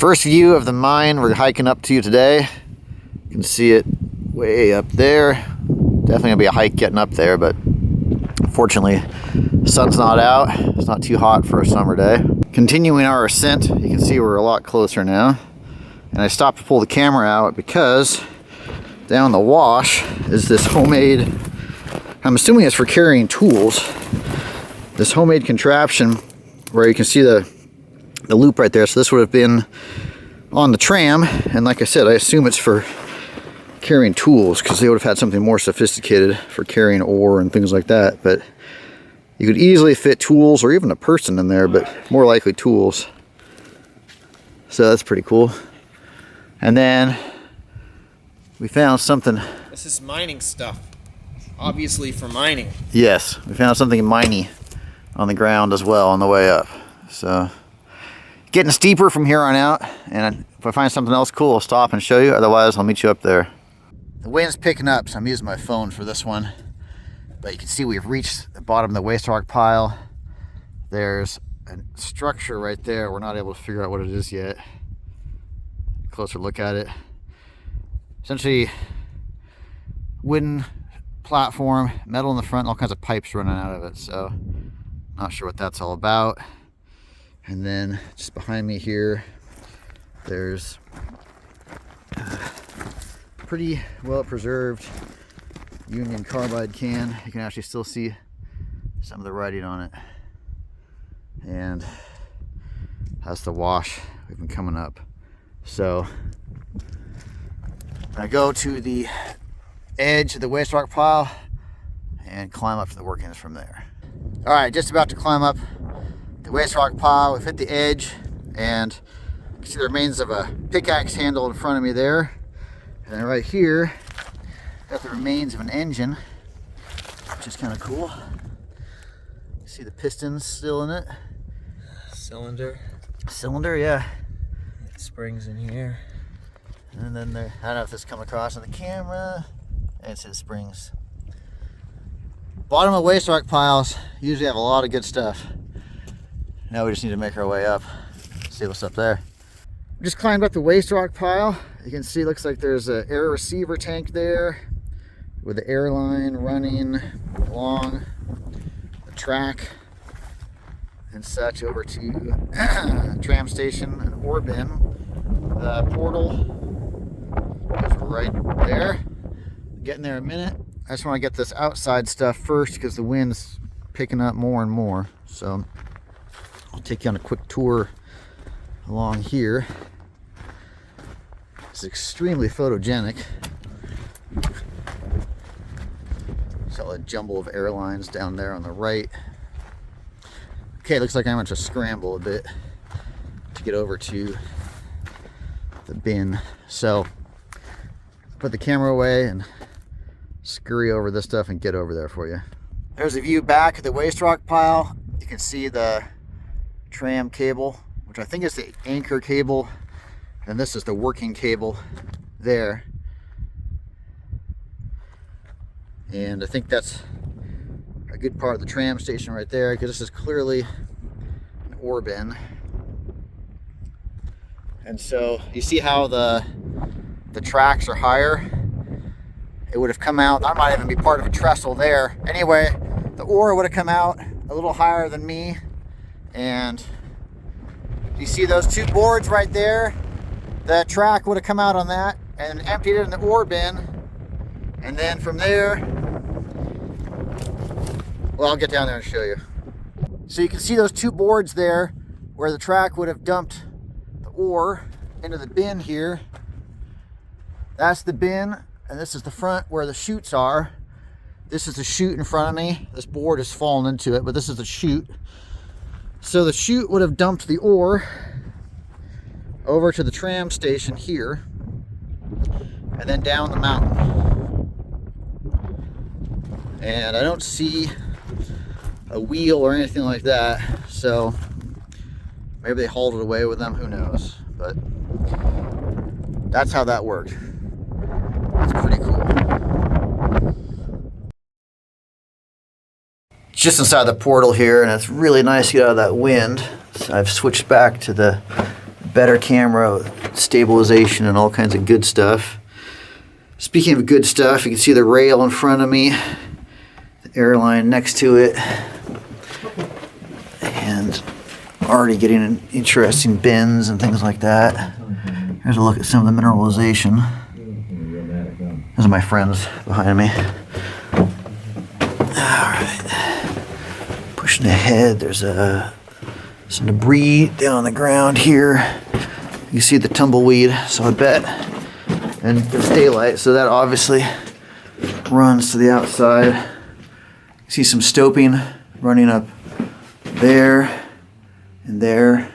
First view of the mine we're hiking up to today. You can see it way up there. Definitely gonna be a hike getting up there, but fortunately the sun's not out. It's not too hot for a summer day. Continuing our ascent, you can see we're a lot closer now. And I stopped to pull the camera out because down the wash is this homemade, I'm assuming it's for carrying tools, this homemade contraption where you can see the loop right there. So this would have been on the tram, and like I said, I assume it's for carrying tools because they would have had something more sophisticated for carrying ore and things like that. But you could easily fit tools or even a person in there, but more likely tools. So that's pretty cool. And then we found something. This is mining stuff, obviously for mining. Yes, we found something miney on the ground as well on the way up. So getting steeper from here on out, and if I find something else cool, I'll stop and show you. Otherwise, I'll meet you up there. The wind's picking up, so I'm using my phone for this one. But you can see we've reached the bottom of the waste rock pile. There's a structure right there. We're not able to figure out what it is yet. Closer look at it. Essentially, wooden platform, metal in the front, all kinds of pipes running out of it. So, not sure what that's all about. And then just behind me here, there's a pretty well preserved Union Carbide can. You can actually still see some of the writing on it. And that's the wash we've been coming up. So I go to the edge of the waste rock pile and climb up to the workings from there. All right, just about to climb up the waste rock pile. We've hit the edge, and you can see the remains of a pickaxe handle in front of me there. And then right here, got the remains of an engine, which is kind of cool. You see the pistons still in it. Cylinder, yeah. Springs in here. And then there, I don't know if this come across on the camera. It says springs. Bottom of waste rock piles usually have a lot of good stuff. Now we just need to make our way up, see what's up there. We just climbed up the waste rock pile. You can see, looks like there's an air receiver tank there with the air line running along the track and such over to tram station and ore bin. The portal is right there. Getting there in a minute. I just want to get this outside stuff first because the wind's picking up more and more. So I'll take you on a quick tour along here. It's extremely photogenic. Saw a jumble of airlines down there on the right. Okay, looks like I'm going to scramble a bit to get over to the bin. So put the camera away and scurry over this stuff and get over there for you. There's a view back of the waste rock pile. You can see the tram cable, which I think is the anchor cable, and this is the working cable there. And I think that's a good part of the tram station right there, because this is clearly an ore bin. And so you see how the tracks are higher. It would have come out, that might even be part of a trestle there. Anyway, the ore would have come out a little higher than me. And you see those two boards right there? The track would have come out on that and emptied it in the ore bin. And then from there, well, I'll get down there and show you. So you can see those two boards there where the track would have dumped the ore into the bin here. That's the bin, and this is the front where the chutes are. This is the chute in front of me. This board has fallen into it, but this is the chute. So the chute would have dumped the ore over to the tram station here, and then down the mountain. And I don't see a wheel or anything like that, so maybe they hauled it away with them, who knows. But that's how that worked. That's pretty cool. Just inside the portal here, and it's really nice to get out of that wind. So I've switched back to the better camera, stabilization, and all kinds of good stuff. Speaking of good stuff, you can see the rail in front of me, the airline next to it, and already getting interesting bends and things like that. Here's a look at some of the mineralization. Those are my friends behind me. Alright. Pushing ahead, there's some debris down on the ground here. You see the tumbleweed, so I bet. And there's daylight, so that obviously runs to the outside. You see some stoping running up there and there.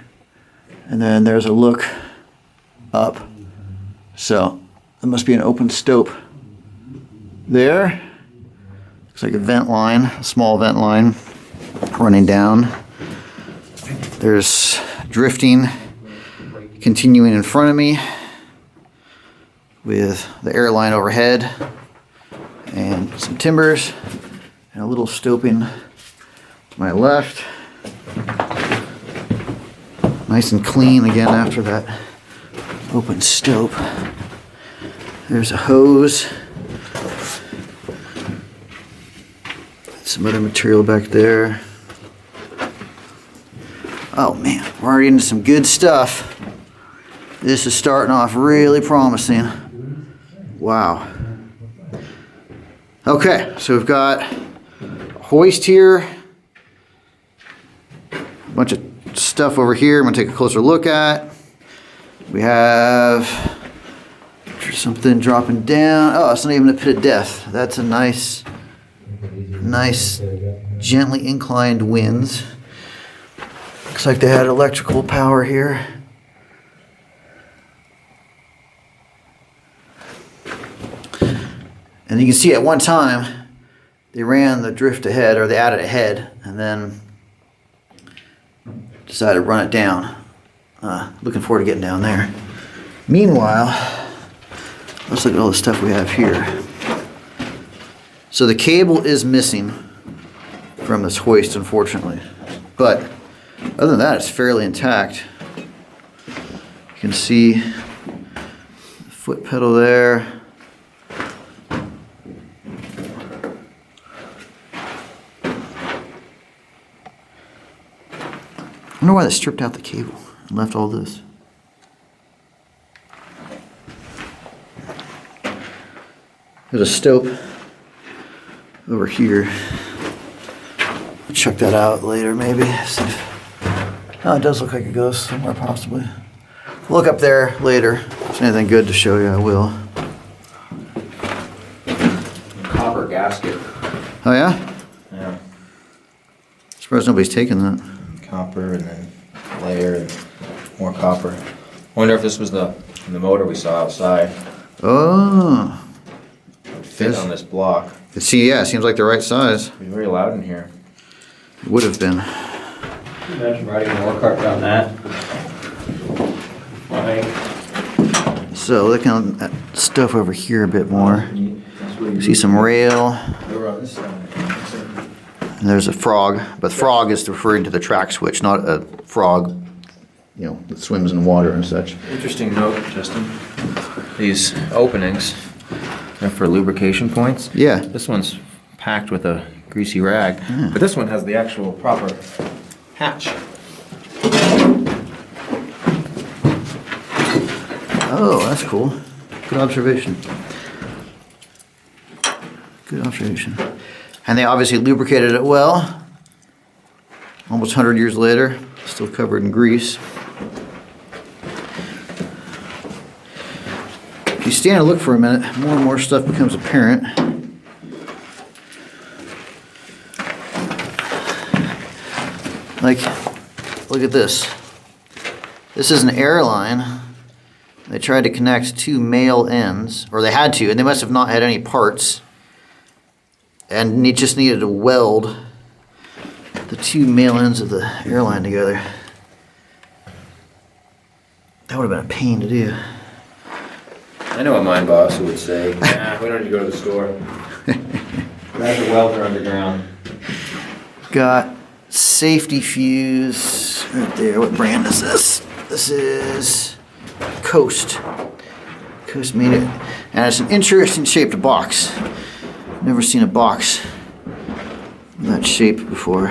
And then there's a look up. So there must be an open stope there. Looks like a vent line, a small vent line running down. There's drifting continuing in front of me with the airline overhead and some timbers and a little stoping to my left. Nice and clean again after that open stope. There's a hose. Some other material back there. Oh man, we're already into some good stuff. This is starting off really promising. Wow. Okay, so we've got a hoist here. A bunch of stuff over here I'm gonna take a closer look at. We have something dropping down. Oh, it's not even a pit of death. That's a nice gently inclined winds. Looks like they had electrical power here. And you can see at one time they ran the drift ahead, or they added a head, and then decided to run it down. Looking forward to getting down there. Meanwhile, let's look at all the stuff we have here. So the cable is missing from this hoist, unfortunately. But other than that, it's fairly intact. You can see the foot pedal there. I wonder why they stripped out the cable and left all this. There's a stope over here. I'll check that out later, maybe. See if, oh, it does look like it goes somewhere, possibly. Look up there later. If there's anything good to show you, I will. Copper gasket. Oh, yeah? Yeah. Surprised nobody's taken that. Copper and then layer and more copper. Wonder if this was the motor we saw outside. Oh. Fit on this block. See, yeah, it seems like the right size. It'd be very loud in here. It would have been. Can you imagine riding a war cart down that? Flying. So looking at stuff over here a bit more. See some rail. They were on this side. And there's a frog, but frog is referring to the track switch, not a frog, you know, that swims in water and such. Interesting note, Justin. These openings are for lubrication points. Yeah. This one's packed with a greasy rag, but this one has the actual proper hatch. Oh, that's cool. Good observation. Good observation. And they obviously lubricated it well. Almost 100 years later, still covered in grease. If you stand and look for a minute, more and more stuff becomes apparent. Like, look at this. This is an airline. They tried to connect two male ends, or they had to, and they must have not had any parts. And he just needed to weld the two male ends of the airline together. That would have been a pain to do. I know what my boss would say. Nah, we don't need to go to the store. That's a welder underground. Got safety fuse right there. What brand is this? This is Coast. Coast made it. And it's an interesting shaped box. Never seen a box in that shape before.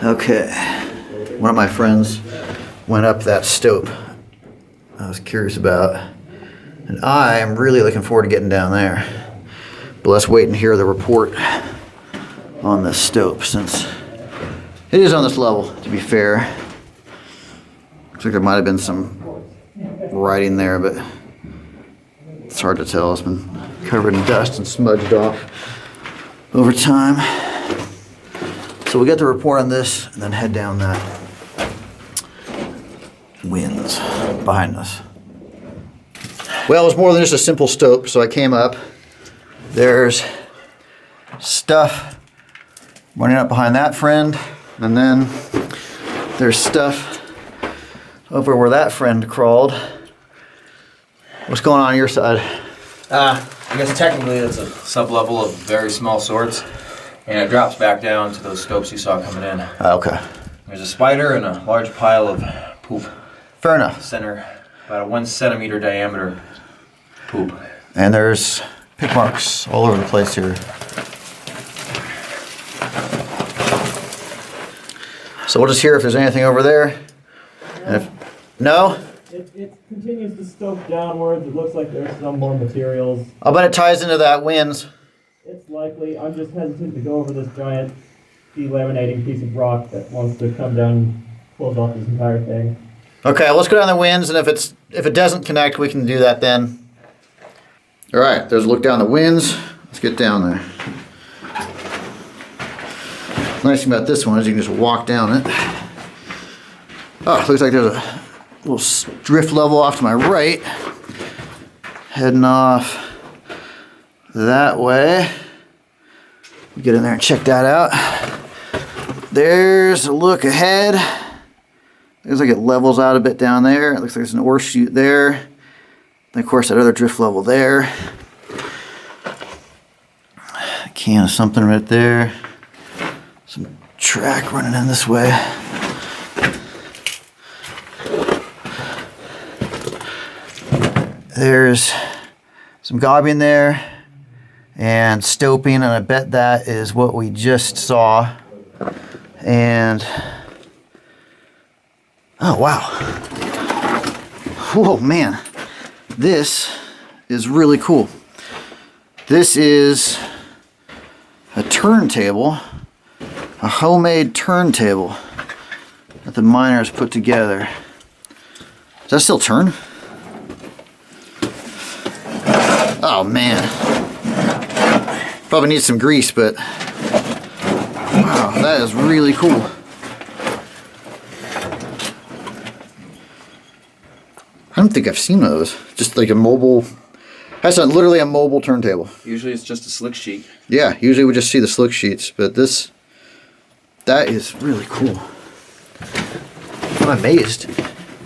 Okay. One of my friends went up that stope I was curious about. And I am really looking forward to getting down there. But let's wait and hear the report on this stope, since it is on this level, to be fair. Looks like there might have been some writing there, but it's hard to tell. It's been covered in dust and smudged off over time. So we'll get the report on this and then head down that winds behind us. Well, it was more than just a simple stope, so I came up. There's stuff running up behind that friend, and then there's stuff over where that friend crawled. What's going on your side? I guess technically it's a sub-level of very small sorts, and it drops back down to those stopes you saw coming in. Okay. There's a spider and a large pile of poop. Fair enough. Center, about a 1 centimeter diameter poop. And there's pick marks all over the place here. So we'll just hear if there's anything over there. And if no? It continues to stope downwards. It looks like there's some more materials. I'll bet it ties into that winds. It's likely. I'm just hesitant to go over this giant delaminating piece of rock that wants to come down and close off this entire thing. Okay, let's go down the winds, and if it doesn't connect, we can do that then. All right, there's a look down the winds. Let's get down there. The nice thing about this one is you can just walk down it. Oh, it looks like there's a little drift level off to my right. Heading off that way. We get in there and check that out. There's a look ahead. Looks like it levels out a bit down there. It looks like there's an ore chute there. And of course that other drift level there. A can of something right there. Some track running in this way. There's some gobbing there and stoping, and I bet that is what we just saw. And oh wow. Whoa, man. This is really cool. This is a turntable, a homemade turntable that the miners put together. Does that still turn? Oh man. Probably needs some grease, but wow, that is really cool. I don't think I've seen those. Just like a mobile, that's literally a mobile turntable. Usually it's just a slick sheet. Yeah, usually we just see the slick sheets, but that is really cool. I'm amazed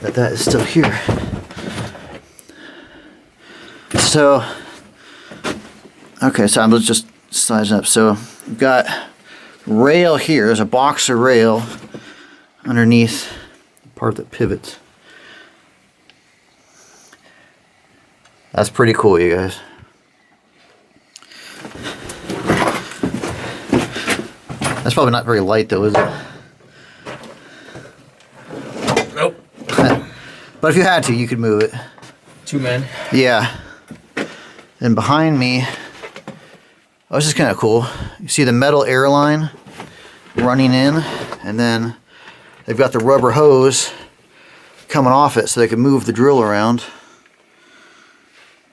that that is still here. So, okay, so let's just size up. So we've got rail here. There's a boxer rail underneath the part that pivots. That's pretty cool, you guys. That's probably not very light though, is it? Nope. But if you had to, you could move it. 2 men. Yeah. And behind me, oh, this is kind of cool. You see the metal air line running in, and then they've got the rubber hose coming off it so they can move the drill around.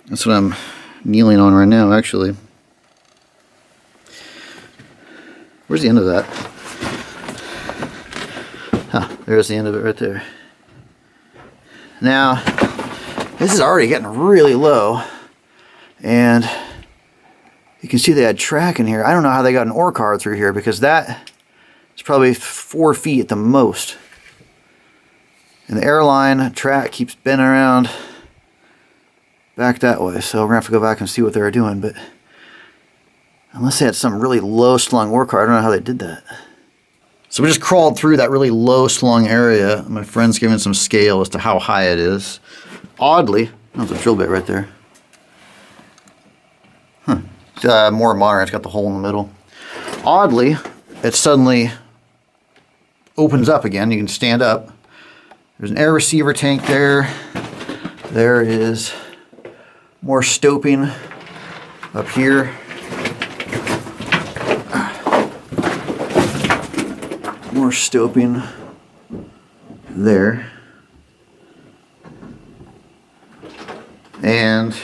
That's what I'm kneeling on right now, actually. Where's the end of that? Huh, there's the end of it right there. Now, this is already getting really low, and you can see they had track in here. I don't know how they got an ore car through here, because that is probably 4 feet at the most. And the airline track keeps bending around back that way, so we're gonna have to go back and see what they were doing. But unless they had some really low slung ore car, I don't know how they did that. So we just crawled through that really low slung area. My friend's giving some scale as to how high it is. Oddly, oh, there's a drill bit right there. Huh. It's, more modern, it's got the hole in the middle. Oddly, it suddenly opens up again. You can stand up. There's an air receiver tank there. There is more stoping up here. More stoping there. And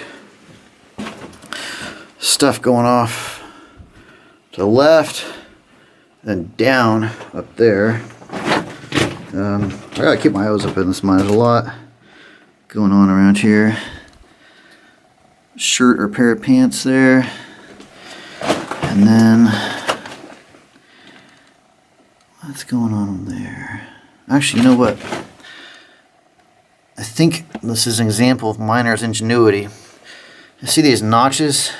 stuff going off to the left, then down up there. I gotta keep my eyes open this mine. There's a lot going on around here. Shirt or pair of pants there. And then what's going on there? Actually, you know what? I think this is an example of miner's ingenuity. You see these notches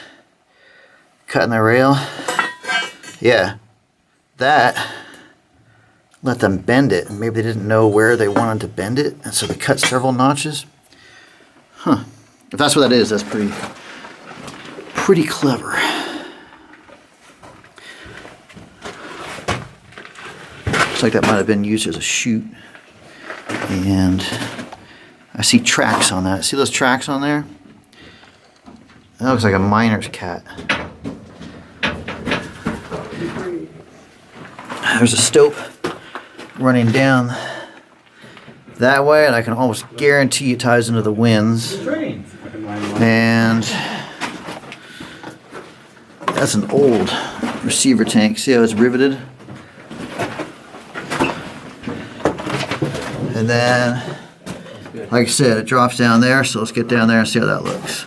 cut in the rail? Yeah, that let them bend it. Maybe they didn't know where they wanted to bend it, and so they cut several notches. Huh. If that's what that is, that's pretty clever. Looks like that might have been used as a chute. And I see tracks on that. See those tracks on there? That looks like a miner's cat. There's a stope running down that way, and I can almost guarantee it ties into the winds. And that's an old receiver tank. See how it's riveted? And then, like I said, it drops down there, so let's get down there and see how that looks.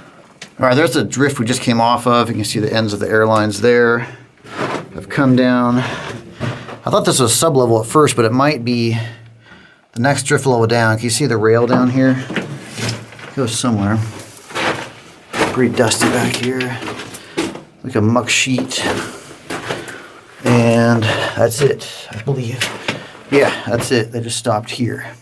All right, there's the drift we just came off of. You can see the ends of the airlines there. I've come down. I thought this was sublevel at first, but it might be the next drift level down. Can you see the rail down here? It goes somewhere. Pretty dusty back here. Like a muck sheet. And that's it, I believe. Yeah, that's it. They just stopped here.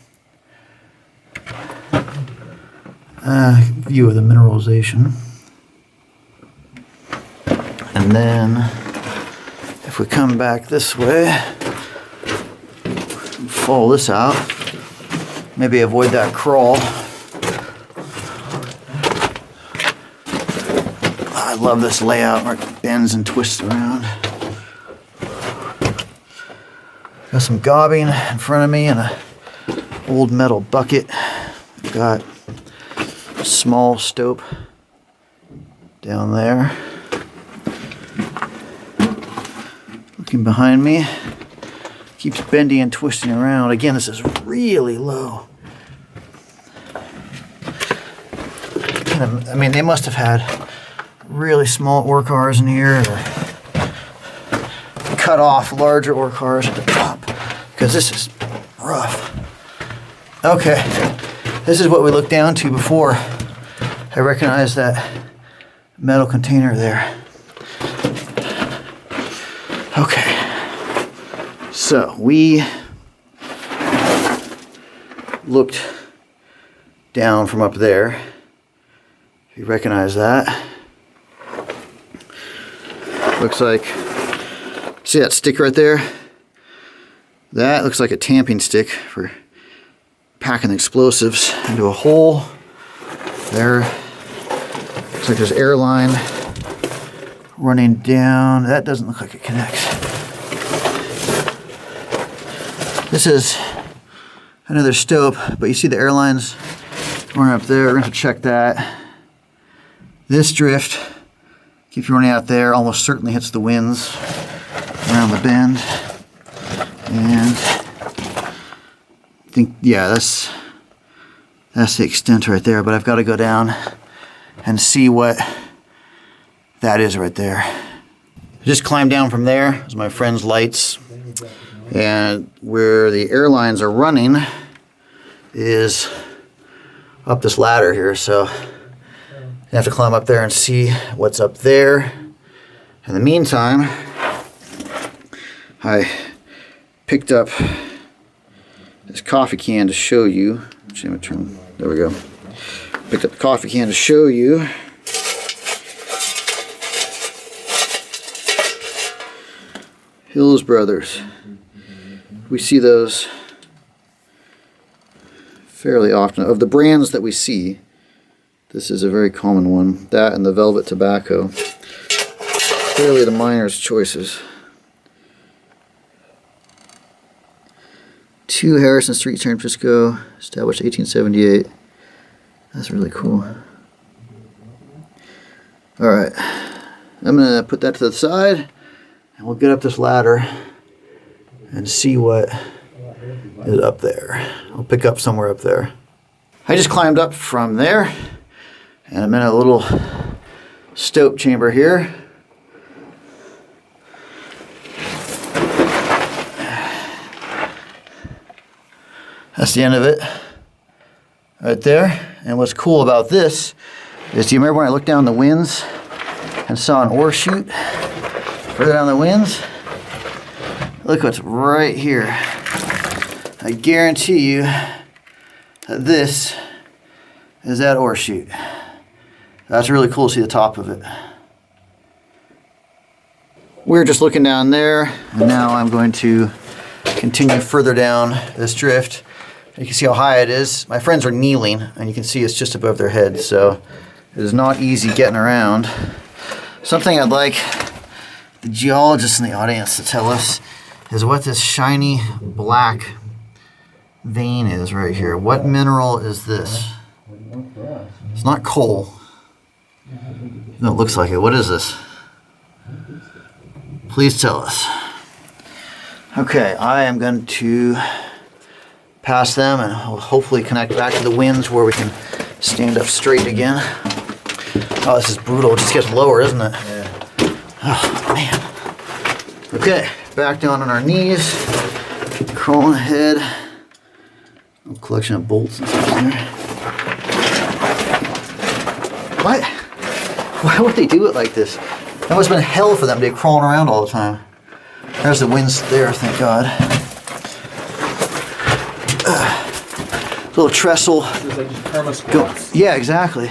View of the mineralization. And then if we come back this way, follow this out, maybe avoid that crawl. I love this layout where it bends and twists around. Got some gobbing in front of me and a old metal bucket. Got a small stope down there. Looking behind me, keeps bending and twisting around. Again, this is really low. I mean, they must have had really small ore cars in here, or cut off larger ore cars at the top, because this is rough. Okay, this is what we looked down to before. I recognize that metal container there. Okay, so we looked down from up there. If you recognize that. Looks like, see that stick right there? That looks like a tamping stick for packing explosives into a hole. There, looks like there's airline running down. That doesn't look like it connects. This is another stope, but you see the airlines running up there. We're going to check that. This drift, keep running out there, almost certainly hits the winds around the bend. And I think, yeah, that's the extent right there, but I've got to go down and see what that is right there. I just climbed down from there. There's my friend's lights. And where the airlines are running is up this ladder here, so I have to climb up there and see what's up there. In the meantime, I picked up this coffee can to show you. Actually, I'm gonna turn. There we go. Picked up the coffee can to show you. Hills Brothers. We see those fairly often. Of the brands that we see, this is a very common one. That and the Velvet Tobacco. Clearly the miners' choices. 2 Harrison Street, San Francisco, established 1878. That's really cool. Alright, I'm going to put that to the side, and we'll get up this ladder and see what is up there. I'll pick up somewhere up there. I just climbed up from there, and I'm in a little stope chamber here. That's the end of it, right there. And what's cool about this is, do you remember when I looked down the winds and saw an ore chute further down the winds? Look what's right here. I guarantee you that this is that ore chute. That's really cool to see the top of it. We're just looking down there, and now I'm going to continue further down this drift. You can see how high it is. My friends are kneeling, and you can see it's just above their heads, so it is not easy getting around. Something I'd like the geologists in the audience to tell us is what this shiny black vein is right here. What mineral is this? It's not coal. No, it looks like it. What is this? Please tell us. Okay, I am going to pass them and hopefully connect back to the winds where we can stand up straight again. Oh, this is brutal. It just gets lower, isn't it? Yeah. Oh, man. Okay, back down on our knees. Crawling ahead. A collection of bolts and stuff there. What? Why would they do it like this? That must have been hell for them to be crawling around all the time. There's the winds there, thank God. Little trestle. It's like just perma-squats. Yeah, exactly.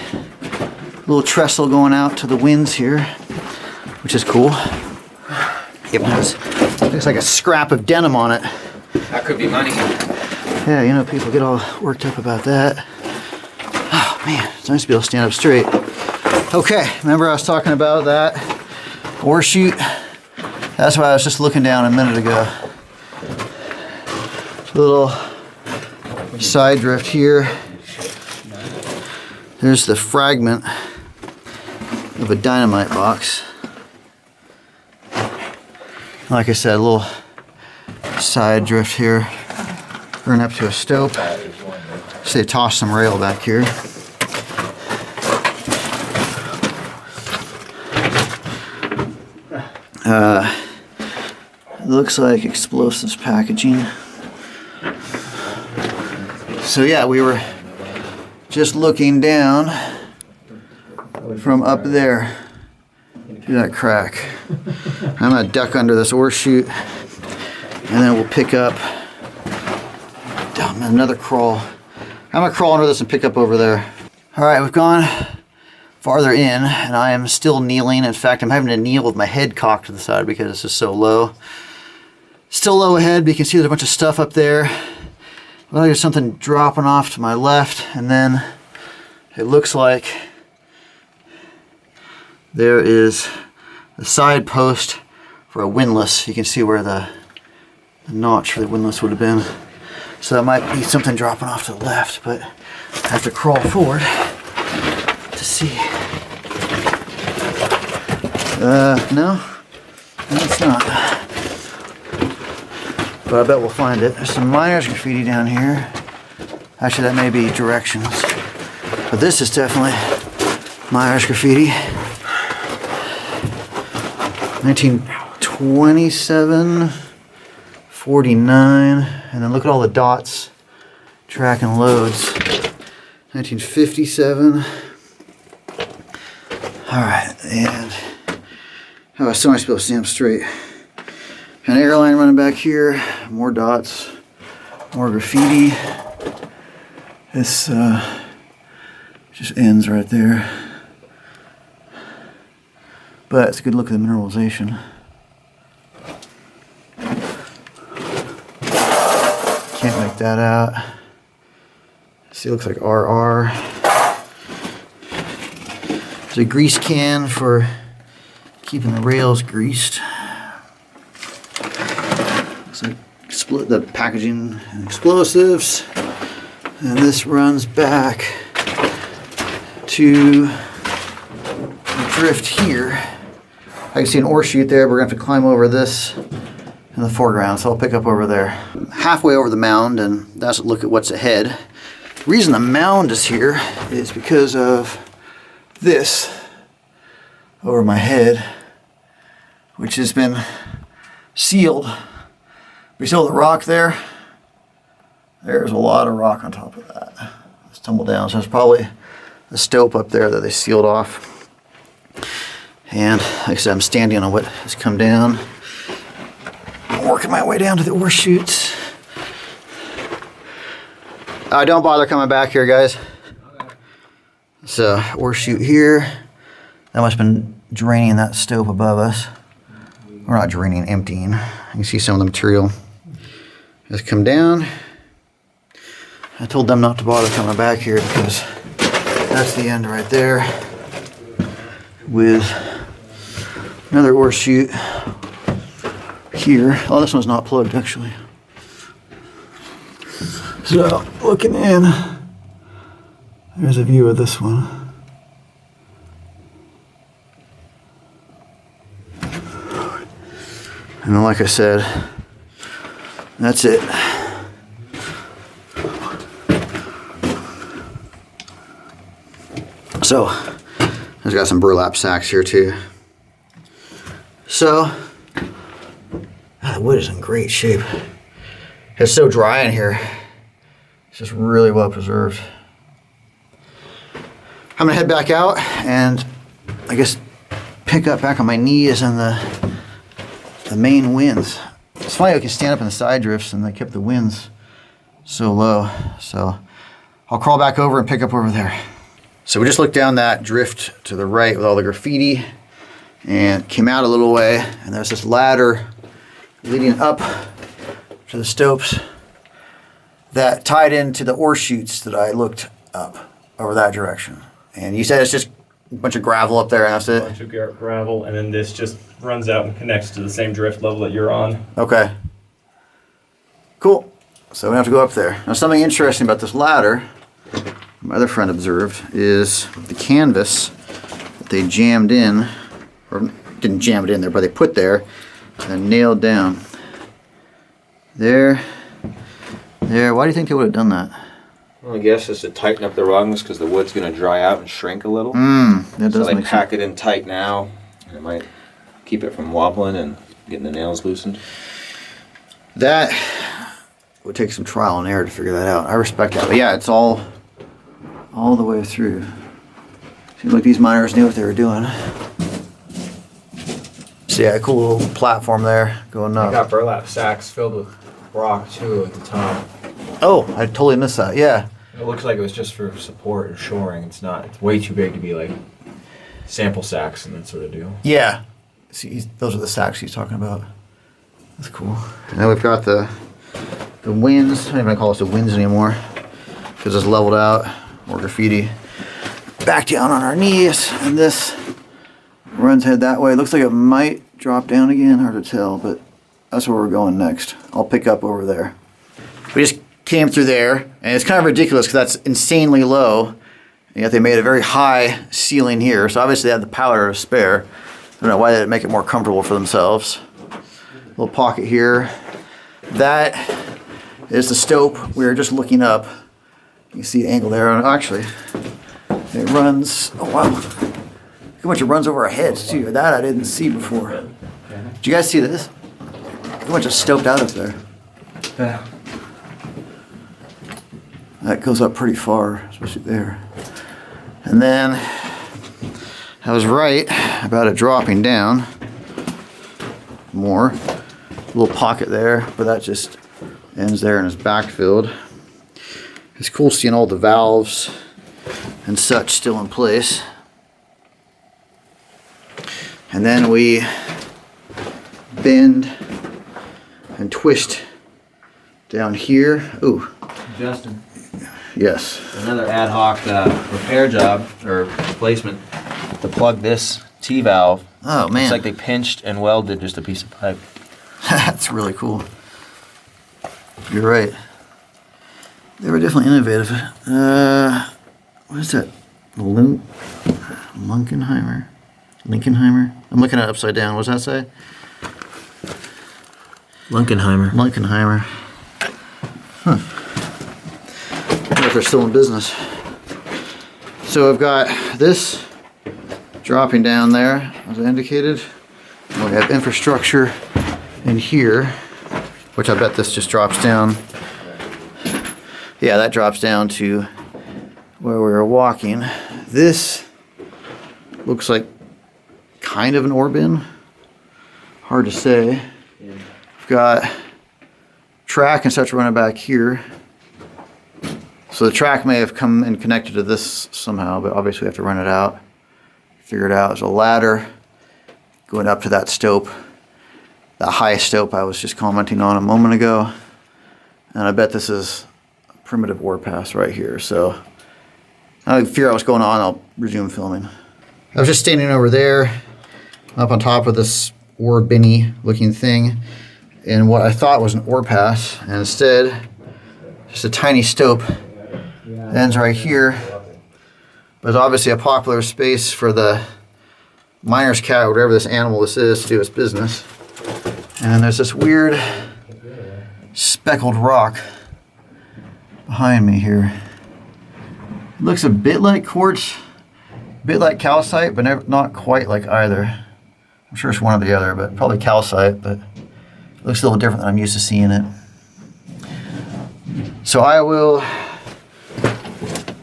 Little trestle going out to the winds here, which is cool. Yep, looks like a scrap of denim on it. That could be money. Yeah, you know, people get all worked up about that. Oh man, it's nice to be able to stand up straight. Okay, remember I was talking about that ore chute? That's why I was just looking down a minute ago. Little side drift here. There's the fragment of a dynamite box. Like I said, a little side drift here. Burn up to a stope. So they tossed some rail back here. Looks like explosives packaging. So yeah, we were just looking down from up there to that crack. I'm gonna duck under this ore chute, and then we'll pick up another crawl. I'm gonna crawl under this and pick up over there. All right, we've gone farther in, and I am still kneeling. In fact, I'm having to kneel with my head cocked to the side because it's just so low. Still low ahead, but you can see there's a bunch of stuff up there. Well, there's something dropping off to my left, and then it looks like there is a side post for a windlass. You can see where the notch for the windlass would have been. So that might be something dropping off to the left, but I have to crawl forward to see. No, it's not. But I bet we'll find it. There's some miners' graffiti down here. Actually, that may be directions. But this is definitely miners' graffiti. 1927, 49, and then look at all the dots tracking loads. 1957. All right, and oh, it's so nice to be able to stand up straight. An airline running back here, more dots, more graffiti. This just ends right there. But it's a good look at the mineralization. Can't make that out. See, it looks like RR. There's a grease can for keeping the rails greased. Looks like split the packaging and explosives. And this runs back to the drift here. I can see an ore chute there. We're gonna have to climb over this in the foreground, so I'll pick up over there. Halfway over the mound, and that's a look at what's ahead. The reason the mound is here is because of this over my head, which has been sealed. We saw the rock there. There's a lot of rock on top of that. It's tumbled down, so it's probably a stope up there that they sealed off. And like I said, I'm standing on what has come down. I'm working my way down to the ore chutes. Don't bother coming back here, guys. So, ore chute here. That must have been draining that stope above us. Or not draining, emptying. You can see some of the material has come down. I told them not to bother coming back here because that's the end right there with another ore chute here. Oh, this one's not plugged actually. So, looking in, there's a view of this one. And then, like I said, that's it. So, I've got some burlap sacks here too. So, the wood is in great shape. It's so dry in here. It's just really well preserved. I'm gonna head back out and I guess pick up back on my knees in the main winds. It's funny I can stand up in the side drifts and they kept the winds so low. So I'll crawl back over and pick up over there. So we just looked down that drift to the right with all the graffiti and came out a little way, and there's this ladder leading up to the stopes that tied into the ore chutes that I looked up over that direction. And you said it's just a bunch of gravel up there and that's it? A bunch of gravel, and then this just runs out and connects to the same drift level that you're on. Okay. Cool. So we have to go up there. Now something interesting about this ladder, my other friend observed, is the canvas that they jammed in, or didn't jam it in there, but they put there and nailed down. There. Why do you think they would have done that? Well, I guess it's to tighten up the rungs because the wood's going to dry out and shrink a little. That does So they make pack sense. it in tight now, and it might keep it from wobbling and getting the nails loosened. That would take some trial and error to figure that out. I respect that. But yeah, it's all the way through. Seems like these miners knew what they were doing. So yeah, a cool little platform there going I up. got burlap sacks filled with rock too at the top. Oh, I totally missed that. Yeah. It looks like it was just for support and shoring. It's not. It's way too big to be like sample sacks and that sort of deal. Yeah. See, those are the sacks he's talking about. That's cool. And then we've got the winds. I don't even call this the winds anymore because it's leveled out. More graffiti. Back down on our knees, and this runs head that way. Looks like it might drop down again. Hard to tell, but that's where we're going next. I'll pick up over there. We just came through there, and it's kind of ridiculous because that's insanely low, and yet they made a very high ceiling here. So obviously they had the power to spare. I don't know why they didn't make it more comfortable for themselves. Little pocket here. That is the stope. We were just looking up. You can see the angle there. And actually, it runs. Oh wow! Look how much it runs over our heads too. That I didn't see before. Did you guys see this? Look how much it's stoped out up there. Yeah. That goes up pretty far, especially there. And then I was right about it dropping down more. little pocket there, but that just ends there and is backfilled. It's cool seeing all the valves and such still in place. And then we bend and twist down here. Ooh. Justin, Yes. another ad hoc repair job or replacement to plug this T-valve. Oh man. It's like they pinched and welded just a piece of pipe. That's really cool. You're right. They were definitely innovative. What is that? Lunkenheimer? Lincolnheimer? I'm looking at it upside down. What does that say? Lunkenheimer. Lunkenheimer. Huh. I wonder if they're still in business. So I've got this dropping down there, as I indicated. And we have infrastructure in here, which I bet this just drops down. Yeah, that drops down to where we were walking. This looks like kind of an ore bin. Hard to say. We've got track and such running back here. So the track may have come and connected to this somehow, but obviously we have to run it out. Figure it out. There's a ladder going up to that stope. The highest stope I was just commenting on a moment ago. And I bet this is a primitive ore pass right here. So I figure out what's going on, I'll resume filming. I was just standing over there, up on top of this ore binny looking thing, in what I thought was an ore pass, and instead, just a tiny stope. It ends right here. But it's obviously a popular space for the miner's cat, whatever this animal this is, to do its business. And there's this weird speckled rock behind me here. It looks a bit like quartz, a bit like calcite, but not quite like either. I'm sure it's one or the other, but probably calcite, but it looks a little different than I'm used to seeing it. So I will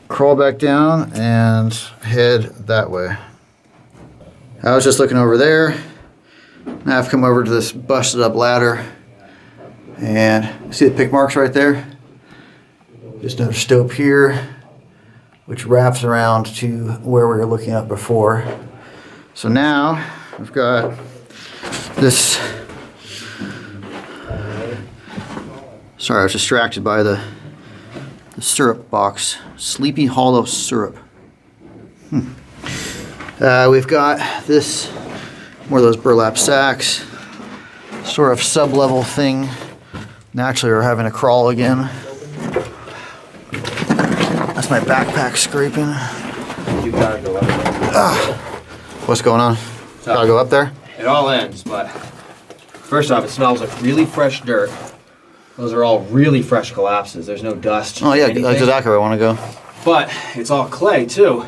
crawl back down and head that way. I was just looking over there. Now I've come over to this busted up ladder, and see the pick marks right there? Just another stope here, which wraps around to where we were looking at before. So now we've got this. Sorry, I was distracted by the syrup box. Sleepy Hollow syrup. We've got this, more of those burlap sacks, sort of sub-level thing. Naturally, we're having to crawl again. That's my backpack scraping. You gotta go up. What's going on? Gotta go up there? It all ends, but first off, it smells like really fresh dirt. Those are all really fresh collapses. There's no dust. Oh yeah, anything. that's exactly where I want to go. But it's all clay too.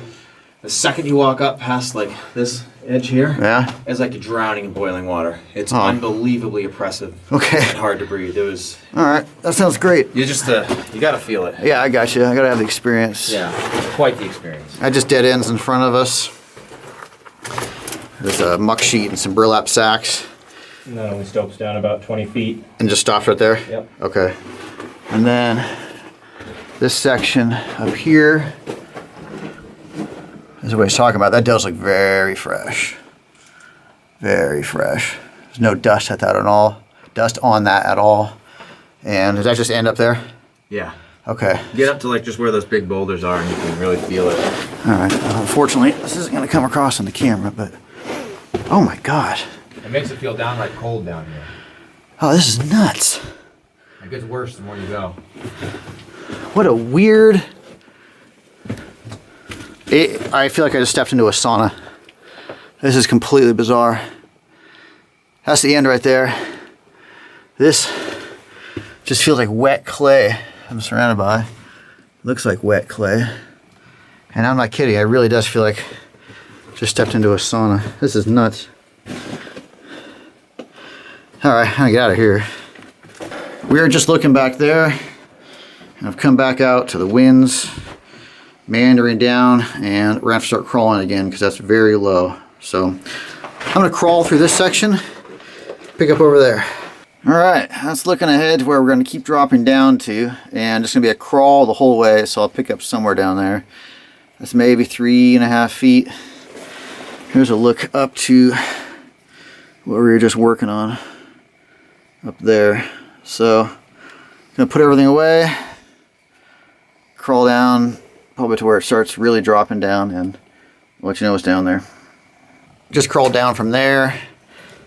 The second you walk up past like this edge here, Yeah? it's like you're drowning in boiling water. It's Oh. unbelievably oppressive. Okay. And hard to breathe. It was. All right, that sounds great. You just you gotta feel it. Yeah, I got you. I gotta have the experience. Yeah, quite the experience. I just dead ends in front of us. There's a muck sheet and some burlap sacks, And that only stopes down about 20 feet. and just stops right there? Yep. Okay. And then this section up here is what he's talking about. That does look very fresh. Very fresh. There's no dust at that at all. Dust on that at all. And does that just end up there? Yeah. Okay. Get up to like just where those big boulders are, and you can really feel it. All right. Unfortunately, this isn't going to come across on the camera, but oh my God. It makes it feel downright cold down here. Oh, this is nuts. It gets worse the more you go. What a weird. I feel like I just stepped into a sauna. This is completely bizarre. That's the end right there. This just feels like wet clay I'm surrounded by. Looks like wet clay. And I'm not kidding, it really does feel like I just stepped into a sauna. This is nuts. All right, I'm gonna get out of here. We were just looking back there, and I've come back out to the winds, meandering down, and we're gonna have to start crawling again because that's very low. So I'm gonna crawl through this section, pick up over there. All right, that's looking ahead to where we're going to keep dropping down to, and it's going to be a crawl the whole way, so I'll pick up somewhere down there. That's maybe 3.5 feet. Here's a look up to what we were just working on up there. So, gonna put everything away, crawl down probably to where it starts really dropping down, and let you know what's down there. Just crawled down from there.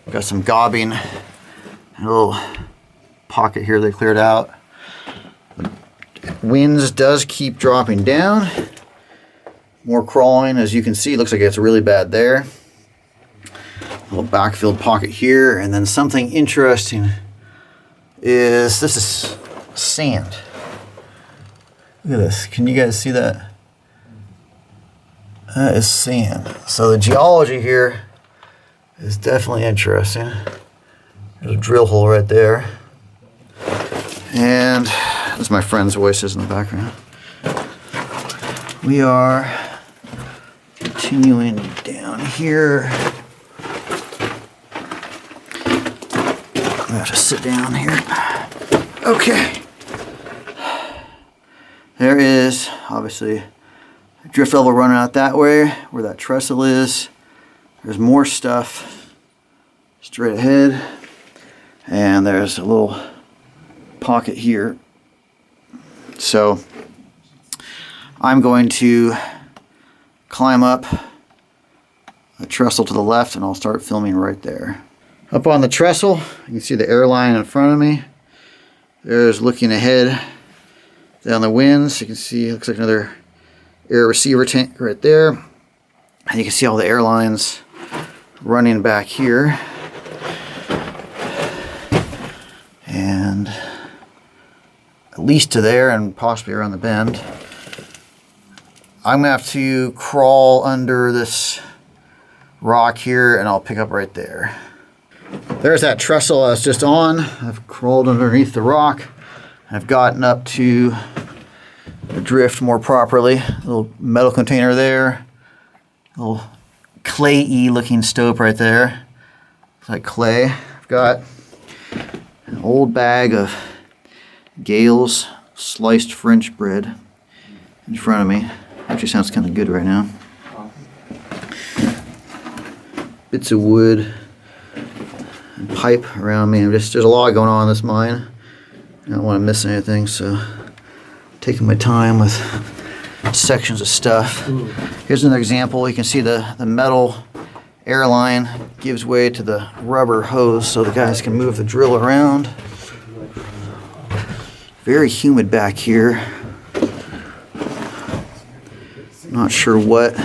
Got some gobbing, a little pocket here they cleared out. The winds does keep dropping down. More crawling, as you can see, looks like it's really bad there. A little backfilled pocket here, and then something interesting is this is sand. Look at this. Can you guys see that? That is sand. So the geology here is definitely interesting. There's a drill hole right there. And there's my friend's voices in the background. We are continuing down here. I have to sit down here. Okay. There is obviously a drift level running out that way where that trestle is. There's more stuff straight ahead. And there's a little pocket here. So I'm going to climb up a trestle to the left and I'll start filming right there. Up on the trestle, you can see the airline in front of me. There's looking ahead down the winds. You can see it looks like another air receiver tank right there. And you can see all the airlines running back here. And at least to there and possibly around the bend. I'm going to have to crawl under this rock here and I'll pick up right there. There's that trestle I was just on. I've crawled underneath the rock. I've gotten up to the drift more properly. A little metal container there. A little clay-y looking stope right there. It's like clay. I've got an old bag of Gale's sliced French bread in front of me. Actually sounds kind of good right now. Bits of wood and pipe around me. There's a lot going on in this mine. I don't want to miss anything, so taking my time with sections of stuff. Here's another example. You can see the metal airline gives way to the rubber hose so the guys can move the drill around. Very humid back here. Not sure what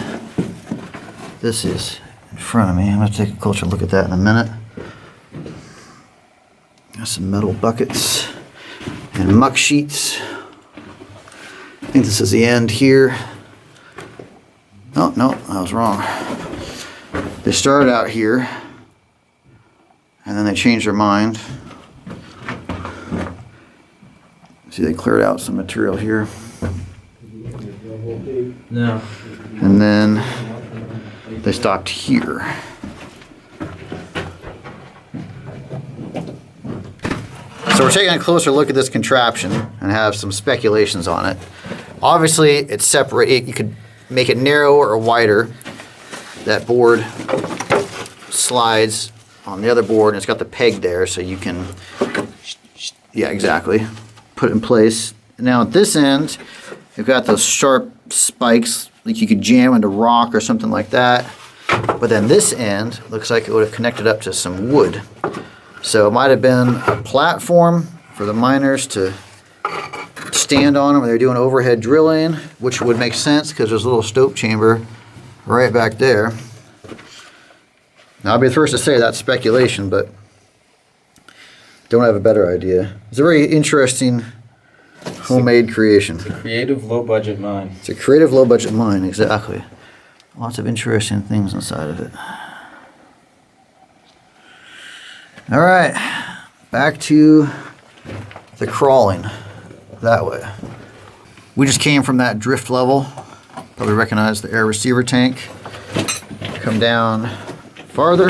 this is in front of me. I'm going to take a closer look at that in a minute. Got some metal buckets and muck sheets. I think this is the end here. Oh, no, I was wrong. They started out here and then they changed their mind. See, they cleared out some material here. No. And then they stopped here. So we're taking a closer look at this contraption and have some speculations on it. Obviously, it's separate. You could make it narrower or wider. That board slides on the other board, and it's got the peg there, so you can, yeah, exactly, put it in place. Now at this end, you've got those sharp spikes, like you could jam into rock or something like that. But then this end looks like it would have connected up to some wood. So it might have been a platform for the miners to stand on when they're doing overhead drilling, which would make sense because there's a little stope chamber right back there. Now I'll be the first to say that's speculation, but don't have a better idea. It's a very interesting homemade creation. Creative, low-budget mine. It's a creative, low-budget mine, exactly. Lots of interesting things inside of it. All right, back to the crawling that way. We just came from that drift level. Probably recognize the air receiver tank. Come down farther.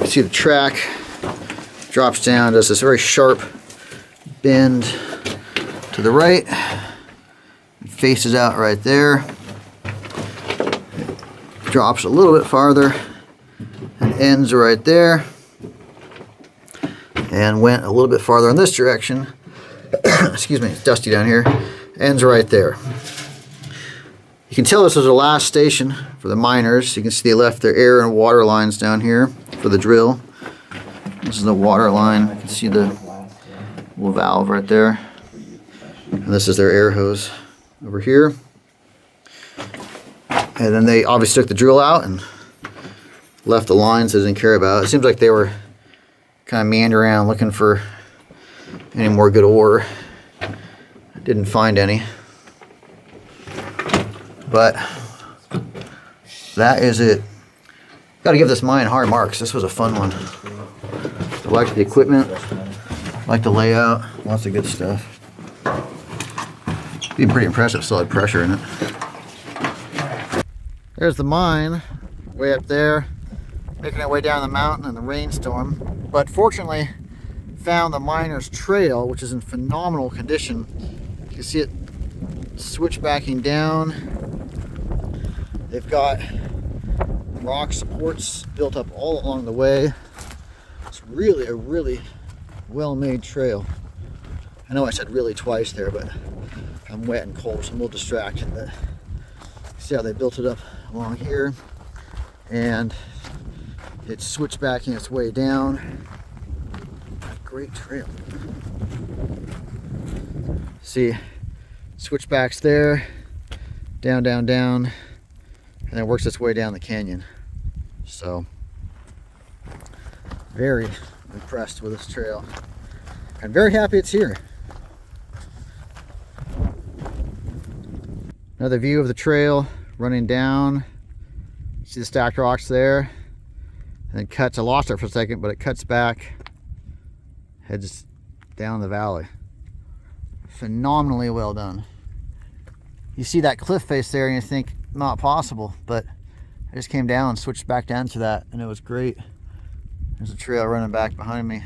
You see the track drops down, does this very sharp bend to the right, faces out right there, drops a little bit farther, and ends right there, and went a little bit farther in this direction. Excuse me, it's dusty down here. Ends right there. You can tell this was the last station for the miners. You can see they left their air and water lines down here for the drill. This is the water line. You can see the little valve right there. And this is their air hose over here. And then they obviously took the drill out and left the lines they didn't care about. It seems like they were kind of meandering around looking for any more good ore. Didn't find any. But that is it. Got to give this mine hard marks. This was a fun one. I like the equipment, I like the layout, lots of good stuff. Be pretty impressive, still had pressure in it. There's the mine, way up there, making our way down the mountain in the rainstorm. But fortunately, found the miner's trail, which is in phenomenal condition. You can see it switchbacking down. They've got rock supports built up all along the way. It's really a really well-made trail. I know I said really twice there, but I'm wet and cold, so I'm a little distracted. But see how they built it up along here, and it's switchbacking its way down. Great trail. See, switchbacks there, down, down, down, and then works its way down the canyon. So, very impressed with this trail. I'm very happy it's here. Another view of the trail running down. See the stacked rocks there, and then cuts. I lost it for a second, but it cuts back, heads down the valley. Phenomenally well done. You see that cliff face there and you think not possible, but I just came down and switched back down to that and it was great. There's a trail running back behind me.